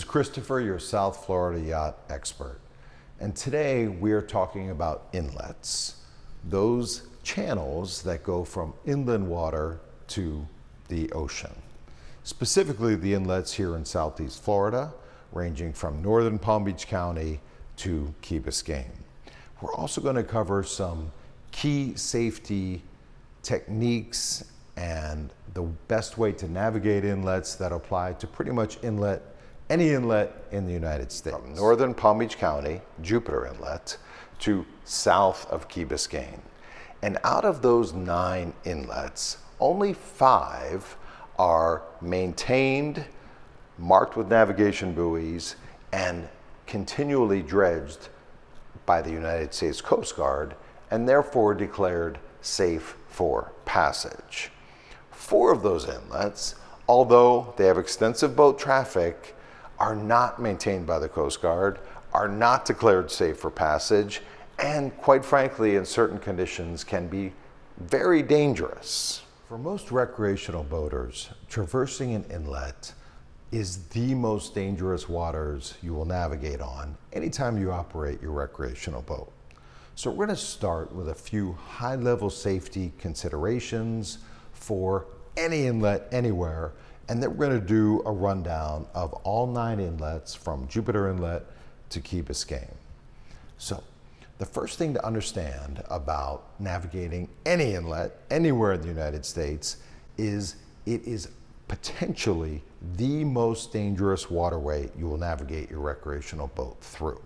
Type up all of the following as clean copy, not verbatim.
Christopher, your South Florida yacht expert. And today we're talking about inlets, those channels that go from inland water to the ocean. Specifically the inlets here in Southeast Florida, ranging from northern Palm Beach County to Key Biscayne. We're also going to cover some key safety techniques and the best way to navigate inlets that apply to pretty much any inlet in the United States. From northern Palm Beach County, Jupiter Inlet, to south of Key Biscayne. And out of those 9 inlets, only 5 are maintained, marked with navigation buoys, and continually dredged by the United States Coast Guard, and therefore declared safe for passage. 4 of those inlets, although they have extensive boat traffic, are not maintained by the Coast Guard, are not declared safe for passage, and quite frankly, in certain conditions, can be very dangerous. For most recreational boaters, traversing an inlet is the most dangerous waters you will navigate on anytime you operate your recreational boat. So we're going to start with a few high-level safety considerations for any inlet anywhere, and then we're going to do a rundown of all 9 inlets from Jupiter Inlet to Key Biscayne. So the first thing to understand about navigating any inlet anywhere in the United States is it is potentially the most dangerous waterway you will navigate your recreational boat through.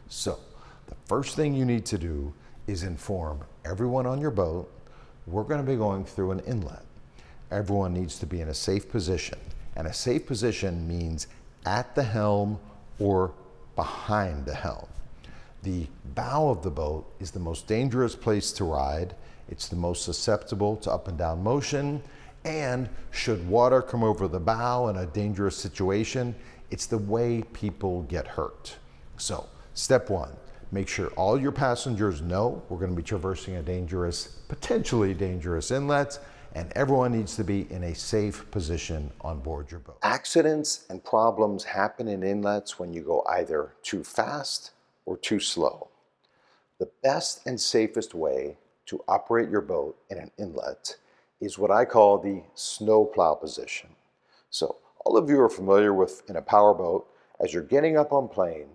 So the first thing you need to do is inform everyone on your boat, we're going to be going through an inlet. Everyone needs to be in a safe position, and a safe position means at the helm or behind the helm. The bow of the boat is the most dangerous place to ride. It's the most susceptible to up and down motion, and should water come over the bow in a dangerous situation, it's the way people get hurt. So, step 1, make sure all your passengers know we're going to be traversing a dangerous, potentially dangerous inlet, and everyone needs to be in a safe position on board your boat. Accidents and problems happen in inlets when you go either too fast or too slow. The best and safest way to operate your boat in an inlet is what I call the snowplow position. So all of you are familiar with, in a powerboat, as you're getting up on plane,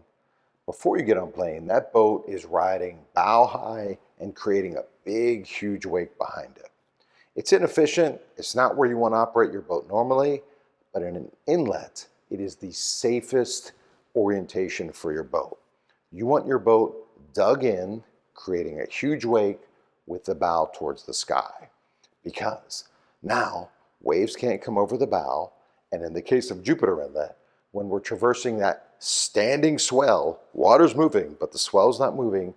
before you get on plane, that boat is riding bow high and creating a big, huge wake behind it. It's inefficient, it's not where you want to operate your boat normally, but in an inlet, it is the safest orientation for your boat. You want your boat dug in, creating a huge wake with the bow towards the sky. Because now waves can't come over the bow, and in the case of Jupiter Inlet, when we're traversing that standing swell, water's moving, but the swell's not moving,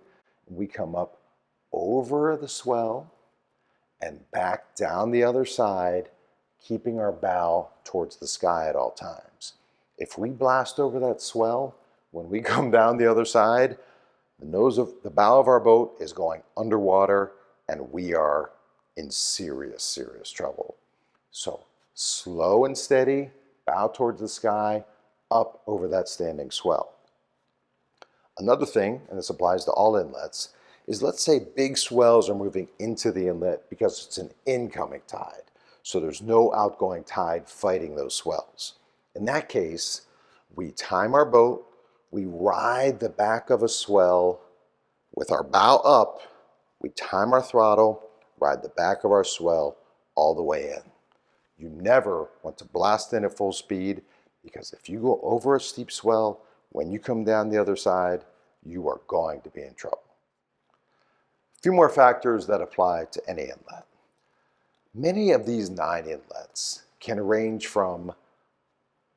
we come up over the swell and back down the other side, keeping our bow towards the sky at all times. If we blast over that swell, when we come down the other side, the bow of our boat is going underwater, and we are in serious, serious trouble. So slow and steady, bow towards the sky, up over that standing swell. Another thing, and this applies to all inlets, is let's say big swells are moving into the inlet because it's an incoming tide. So there's no outgoing tide fighting those swells. In that case, we time our boat, we ride the back of a swell with our bow up, we time our throttle, ride the back of our swell all the way in. You never want to blast in at full speed, because if you go over a steep swell, when you come down the other side, you are going to be in trouble. A few more factors that apply to any inlet. Many of these 9 inlets can range from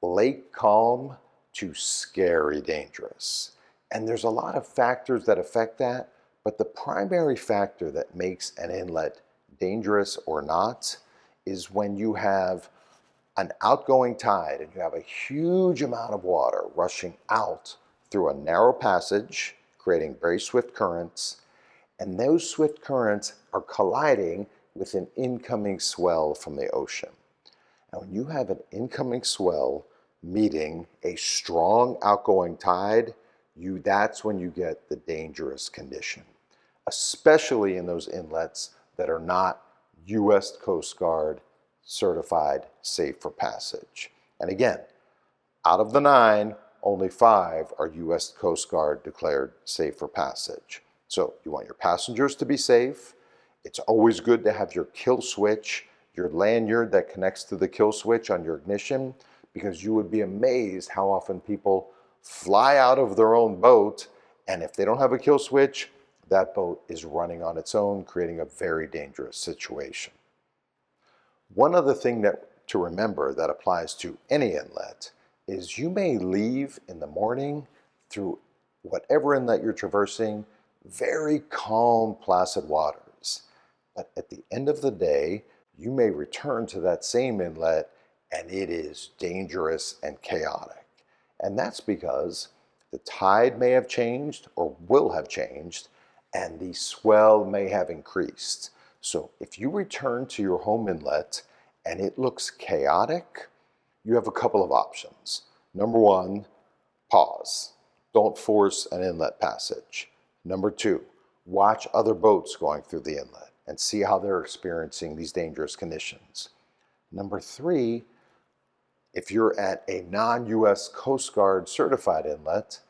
lake calm to scary dangerous. And there's a lot of factors that affect that, but the primary factor that makes an inlet dangerous or not is when you have an outgoing tide and you have a huge amount of water rushing out through a narrow passage, creating very swift currents, and those swift currents are colliding with an incoming swell from the ocean. Now, when you have an incoming swell meeting a strong outgoing tide, that's when you get the dangerous condition, especially in those inlets that are not U.S. Coast Guard certified safe for passage. And again, out of the 9, only 5 are U.S. Coast Guard declared safe for passage. So you want your passengers to be safe. It's always good to have your kill switch, your lanyard that connects to the kill switch on your ignition, because you would be amazed how often people fly out of their own boat, and if they don't have a kill switch, that boat is running on its own, creating a very dangerous situation. One other thing to remember that applies to any inlet is you may leave in the morning through whatever inlet you're traversing, very calm, placid waters. But at the end of the day, you may return to that same inlet and it is dangerous and chaotic. And that's because the tide may have changed or will have changed, and the swell may have increased. So if you return to your home inlet and it looks chaotic, you have a couple of options. Number 1, pause. Don't force an inlet passage. Number 2, watch other boats going through the inlet and see how they're experiencing these dangerous conditions. Number 3, if you're at a non-U.S. Coast Guard certified inlet,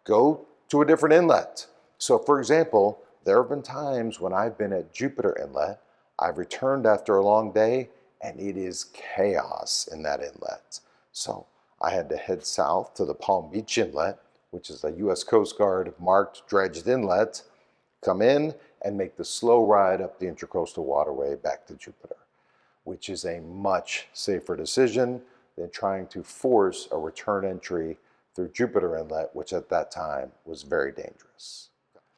go to a different inlet. So for example, there have been times when I've been at Jupiter Inlet, I've returned after a long day, and it is chaos in that inlet. So I had to head south to the Palm Beach Inlet, which is a U.S. Coast Guard marked dredged inlet, come in and make the slow ride up the Intracoastal Waterway back to Jupiter, which is a much safer decision than trying to force a return entry through Jupiter Inlet, which at that time was very dangerous.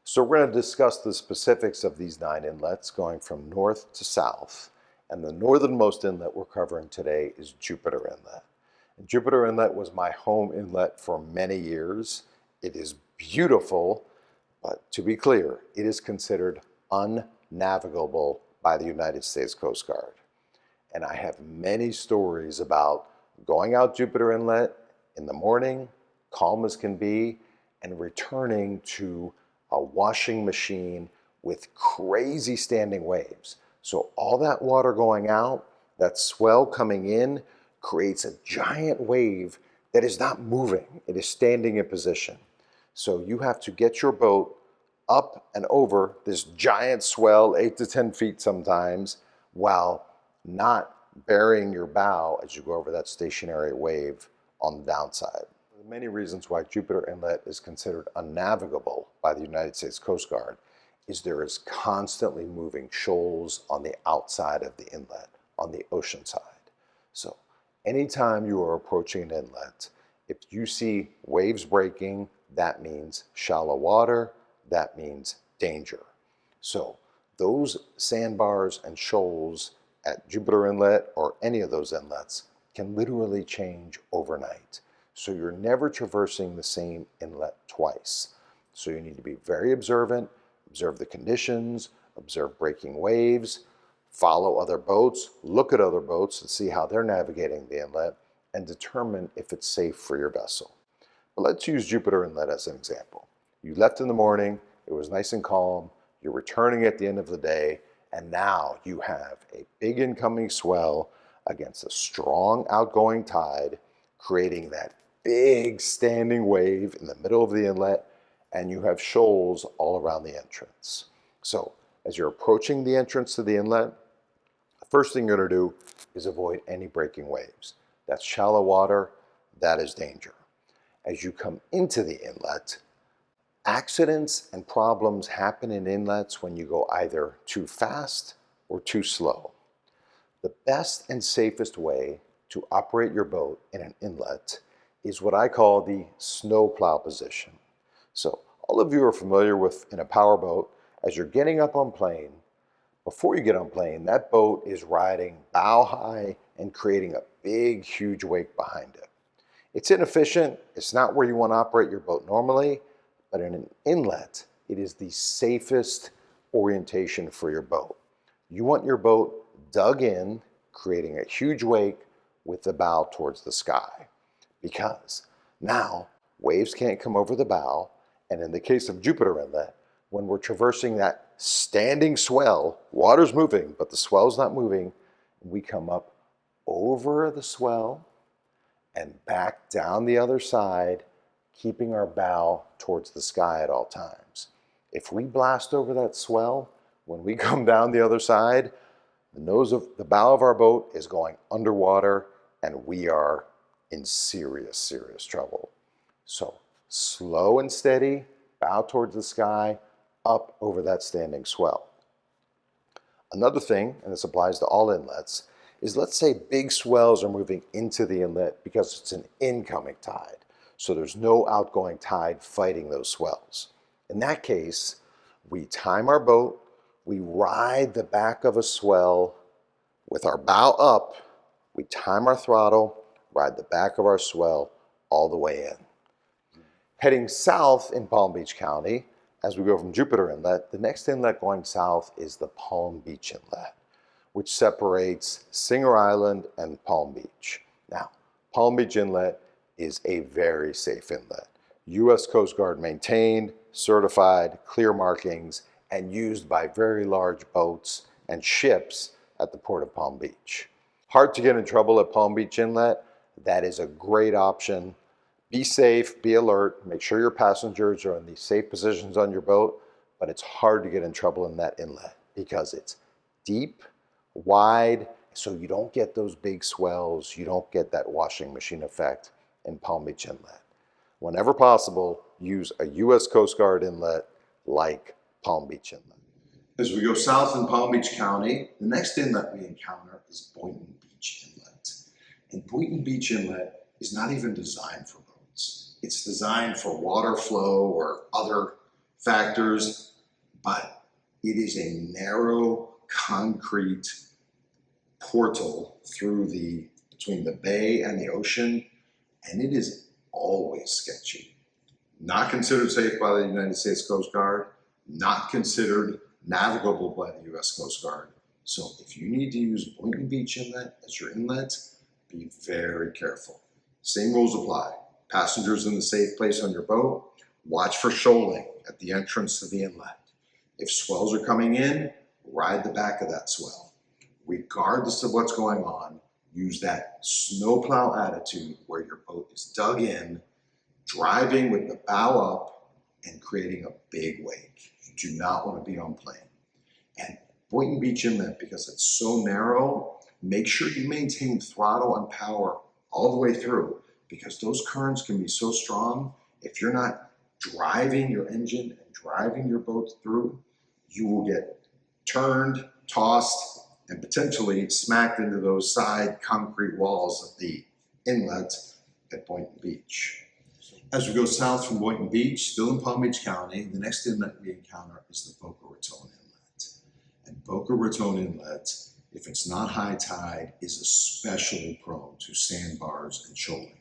So we're going to discuss the specifics of these 9 inlets going from north to south. And the northernmost inlet we're covering today is Jupiter Inlet. And Jupiter Inlet was my home inlet for many years. It is beautiful, but to be clear, it is considered unnavigable by the United States Coast Guard. And I have many stories about going out Jupiter Inlet in the morning, calm as can be, and returning to a washing machine with crazy standing waves. So all that water going out, that swell coming in, creates a giant wave that is not moving. It is standing in position. So you have to get your boat up and over this giant swell, 8 to 10 feet sometimes, while not burying your bow as you go over that stationary wave on the downside. There are many reasons why Jupiter Inlet is considered unnavigable by the United States Coast Guard is there is constantly moving shoals on the outside of the inlet, on the ocean side. So anytime you are approaching an inlet, if you see waves breaking, that means shallow water, that means danger. So those sandbars and shoals at Jupiter Inlet or any of those inlets can literally change overnight. So you're never traversing the same inlet twice. So you need to be very observant, observe the conditions, observe breaking waves, follow other boats, look at other boats and see how they're navigating the inlet, and determine if it's safe for your vessel. But let's use Jupiter Inlet as an example. You left in the morning, it was nice and calm, you're returning at the end of the day, and now you have a big incoming swell against a strong outgoing tide, creating that big standing wave in the middle of the inlet, and you have shoals all around the entrance. So as you're approaching the entrance to the inlet, the first thing you're going to do is avoid any breaking waves. That's shallow water, that is danger. As you come into the inlet, accidents and problems happen in inlets when you go either too fast or too slow. The best and safest way to operate your boat in an inlet is what I call the snowplow position. So all of you are familiar with, in a powerboat, as you're getting up on plane, before you get on plane, that boat is riding bow high and creating a big, huge wake behind it. It's inefficient, it's not where you want to operate your boat normally, but in an inlet, it is the safest orientation for your boat. You want your boat dug in, creating a huge wake with the bow towards the sky. because now waves can't come over the bow. And in the case of Jupiter Inlet, when we're traversing that standing swell, water's moving, but the swell's not moving, we come up over the swell and back down the other side, keeping our bow towards the sky at all times. If we blast over that swell, when we come down the other side, the bow of our boat is going underwater and we are in serious, serious trouble. So slow and steady, bow towards the sky, up over that standing swell. Another thing, and this applies to all inlets, is let's say big swells are moving into the inlet because it's an incoming tide. So there's no outgoing tide fighting those swells. In that case, we time our boat, we ride the back of a swell with our bow up, we time our throttle, ride the back of our swell all the way in. Heading south in Palm Beach County, as we go from Jupiter Inlet, the next inlet going south is the Palm Beach Inlet, which separates Singer Island and Palm Beach. Now, Palm Beach Inlet is a very safe inlet. U.S. Coast Guard maintained, certified, clear markings, and used by very large boats and ships at the Port of Palm Beach. Hard to get in trouble at Palm Beach Inlet. That is a great option. Be safe, be alert, make sure your passengers are in these safe positions on your boat, but it's hard to get in trouble in that inlet because it's deep, wide, so you don't get those big swells, you don't get that washing machine effect in Palm Beach Inlet. Whenever possible, use a U.S. Coast Guard inlet like Palm Beach Inlet. As we go south in Palm Beach County, the next inlet we encounter is Boynton Beach Inlet. And Boynton Beach Inlet is not even designed for boats. It's designed for water flow or other factors, but it is a narrow concrete portal between the bay and the ocean, and it is always sketchy. Not considered safe by the United States Coast Guard, not considered navigable by the U.S. Coast Guard. So if you need to use Boynton Beach Inlet as your inlet, be very careful. Same rules apply. Passengers in the safe place on your boat, watch for shoaling at the entrance to the inlet. If swells are coming in, ride the back of that swell. Regardless of what's going on, use that snowplow attitude where your boat is dug in, driving with the bow up and creating a big wake. You do not want to be on plane. And Boynton Beach Inlet, because it's so narrow, make sure you maintain throttle and power all the way through, because those currents can be so strong. If you're not driving your engine and driving your boat through, you will get turned, tossed, and potentially smacked into those side concrete walls of the inlet at Boynton Beach. As we go south from Boynton Beach, still in Palm Beach County, the next inlet we encounter is the Boca Raton Inlet. And Boca Raton Inlet, if it's not high tide, is especially prone to sandbars and shoaling.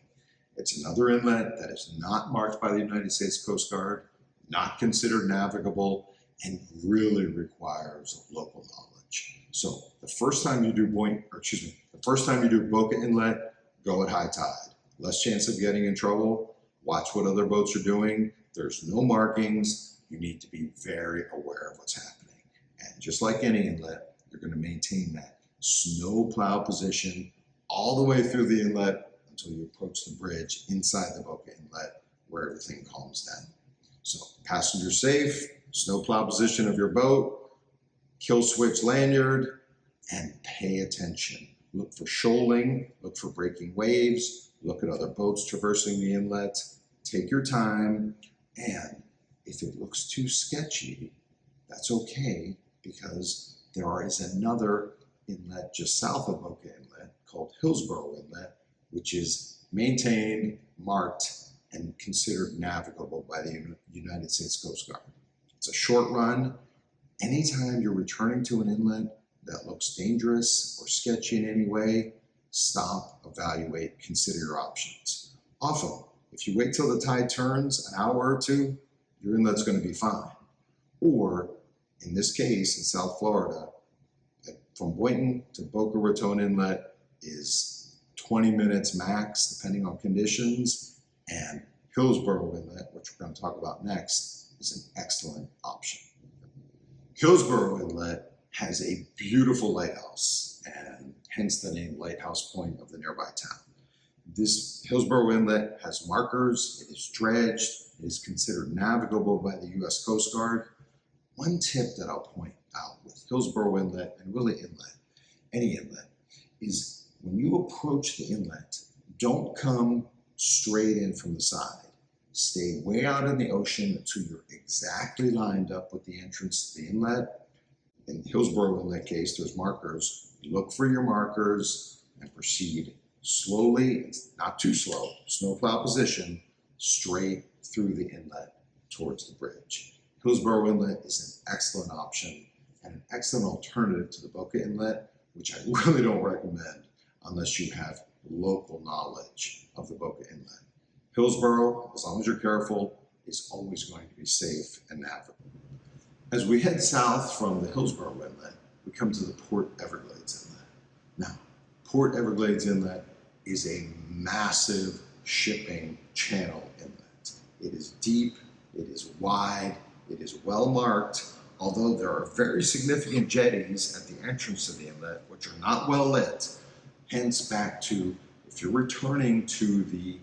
It's another inlet that is not marked by the United States Coast Guard, not considered navigable, and really requires local knowledge. So the first time you do Boca Inlet, go at high tide. Less chance of getting in trouble. Watch what other boats are doing. There's no markings. You need to be very aware of what's happening. And just like any inlet, you're going to maintain that snow plow position all the way through the inlet until you approach the bridge inside the Boca Inlet where everything calms down. So passenger safe, snow plow position of your boat, kill switch lanyard, and pay attention. Look for shoaling, look for breaking waves, look at other boats traversing the inlet, take your time, and if it looks too sketchy, that's okay, because there is another inlet just south of Boca Inlet called Hillsborough Inlet, which is maintained, marked, and considered navigable by the United States Coast Guard. It's a short run. Anytime you're returning to an inlet that looks dangerous or sketchy in any way, stop, evaluate, consider your options. Often, if you wait till the tide turns an hour or two, your inlet's going to be fine. Or, in this case, in South Florida, from Boynton to Boca Raton Inlet is 20 minutes max, depending on conditions. And Hillsborough Inlet, which we're going to talk about next, is an excellent option. Hillsborough Inlet has a beautiful lighthouse, and hence the name Lighthouse Point of the nearby town. This Hillsborough Inlet has markers, it is dredged, it is considered navigable by the U.S. Coast Guard. One tip that I'll point out with Hillsborough Inlet, and really inlet, any inlet, is when you approach the inlet, don't come straight in from the side. Stay way out in the ocean until you're exactly lined up with the entrance to the inlet. In Hillsborough Inlet case, there's markers. Look for your markers and proceed slowly, not too slow, snowplow position, straight through the inlet towards the bridge. Hillsborough Inlet is an excellent option and an excellent alternative to the Boca Inlet, which I really don't recommend unless you have local knowledge of the Boca Inlet. Hillsborough, as long as you're careful, is always going to be safe and navigable. As we head south from the Hillsborough Inlet, we come to the Port Everglades Inlet. Now, Port Everglades Inlet is a massive shipping channel inlet. It is deep, it is wide, it is well marked, although there are very significant jetties at the entrance to the inlet, which are not well lit. Hence, back to, if you're returning to the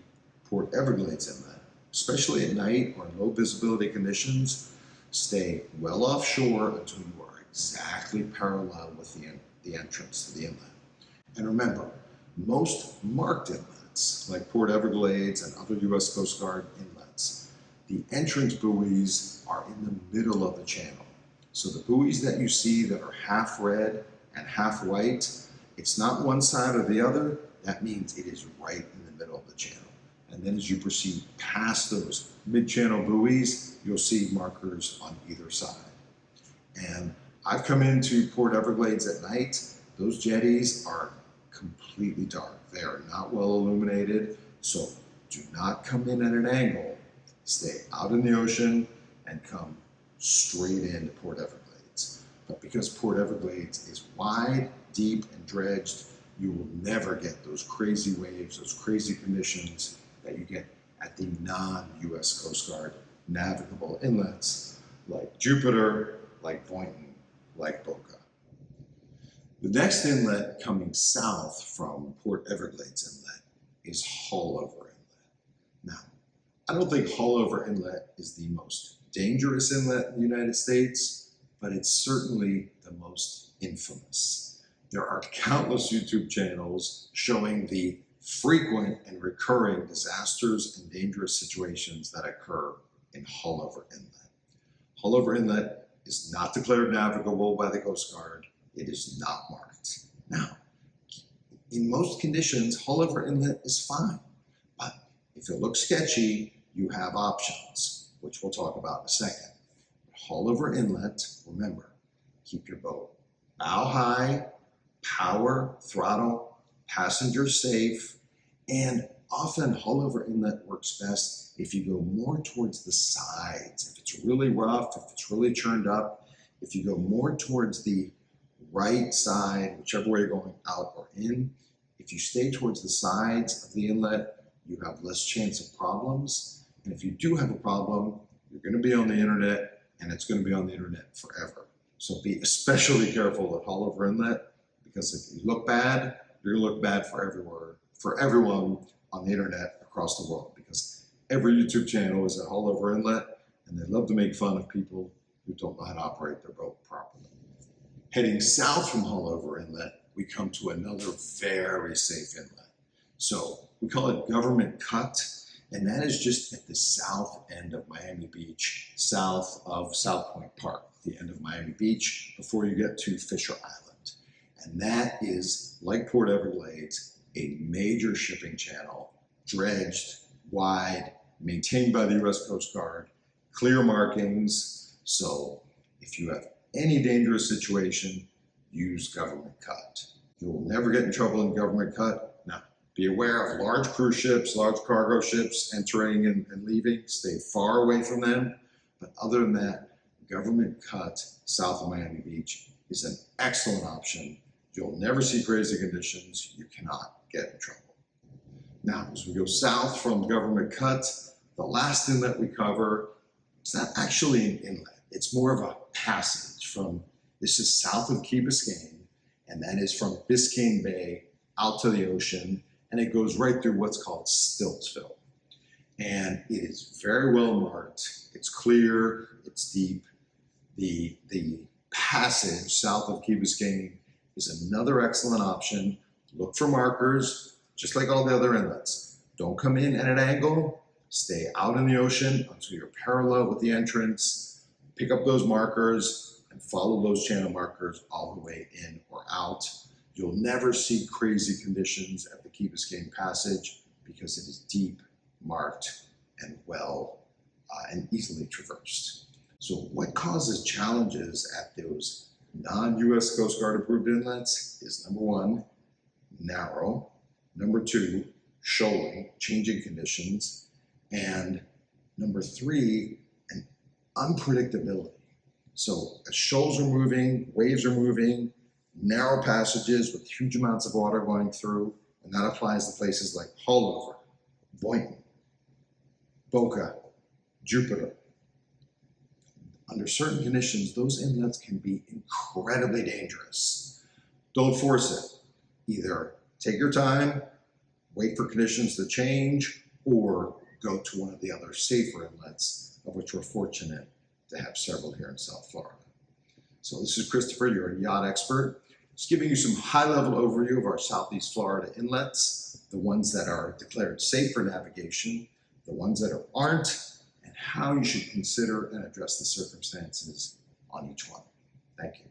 Port Everglades Inlet, especially at night or in low visibility conditions, stay well offshore until you are exactly parallel with the entrance to the inlet. And remember, most marked inlets, like Port Everglades and other U.S. Coast Guard inlets, the entrance buoys are in the middle of the channel. So the buoys that you see that are half red and half white, it's not one side or the other. That means it is right in the middle of the channel. And then as you proceed past those mid-channel buoys, you'll see markers on either side. And I've come into Port Everglades at night. Those jetties are completely dark. They are not well illuminated, so do not come in at an angle. Stay out in the ocean and come straight into Port Everglades. But because Port Everglades is wide, deep, and dredged, you will never get those crazy waves, those crazy conditions that you get at the non-U.S. Coast Guard navigable inlets like Jupiter, like Boynton, like Boca. The next inlet coming south from Port Everglades Inlet is Haulover Inlet. Now, I don't think Haulover Inlet is the most dangerous inlet in the United States, but it's certainly the most infamous. There are countless YouTube channels showing the frequent and recurring disasters and dangerous situations that occur in Haulover Inlet. Haulover Inlet is not declared navigable by the Coast Guard. It is not marked. Now, in most conditions, Haulover Inlet is fine, but if it looks sketchy, you have options, which we'll talk about in a second. Haulover Inlet, remember, keep your boat bow high, power, throttle, passengers safe, and often Haulover Inlet works best if you go more towards the sides. If it's really rough, if it's really churned up, if you go more towards the right side, whichever way you're going, out or in, if you stay towards the sides of the inlet, you have less chance of problems. And if you do have a problem, you're going to be on the internet, and it's going to be on the internet forever. So be especially careful at Haulover Inlet, because if you look bad, you're going to look bad for everyone on the internet across the world, because every YouTube channel is at Haulover Inlet, and they love to make fun of people who don't know how to operate their boat properly. Heading south from Haulover Inlet, we come to another very safe inlet. So we call it Government Cut, and that is just at the south end of Miami Beach, south of South Point Park, the end of Miami Beach, before you get to Fisher Island. And that is, like Port Everglades, a major shipping channel, dredged, wide, maintained by the U.S. Coast Guard, clear markings. So if you have any dangerous situation, use Government Cut. You will never get in trouble in Government Cut. Now, be aware of large cruise ships, large cargo ships entering and leaving. Stay far away from them. But other than that, Government Cut south of Miami Beach is an excellent option. You'll never see crazy conditions. You cannot get in trouble. Now, as we go south from Government Cut, the last inlet we cover, it's not actually an inlet. It's more of a passage from, this is south of Key Biscayne, and that is from Biscayne Bay out to the ocean, and it goes right through what's called Stiltsville. And it is very well marked. It's clear, it's deep. The passage south of Key Biscayne is another excellent option. Look for markers, just like all the other inlets. Don't come in at an angle. Stay out in the ocean until you're parallel with the entrance. Pick up those markers and follow those channel markers all the way in or out. You'll never see crazy conditions at the Key Biscayne Passage because it is deep, marked, and well and easily traversed. So what causes challenges at those non-US Coast Guard approved inlets is number one, narrow, number two, shoaling, changing conditions, and number three, an unpredictability. So as shoals are moving, waves are moving, narrow passages with huge amounts of water going through, and that applies to places like Hullover, Boynton, Boca, Jupiter. Under certain conditions, those inlets can be incredibly dangerous. Don't force it. Either take your time, wait for conditions to change, or go to one of the other safer inlets, of which we're fortunate to have several here in South Florida. So this is Christopher, your yacht expert. Just giving you some high-level overview of our Southeast Florida inlets, the ones that are declared safe for navigation, the ones that aren't, and how you should consider and address the circumstances on each one. Thank you.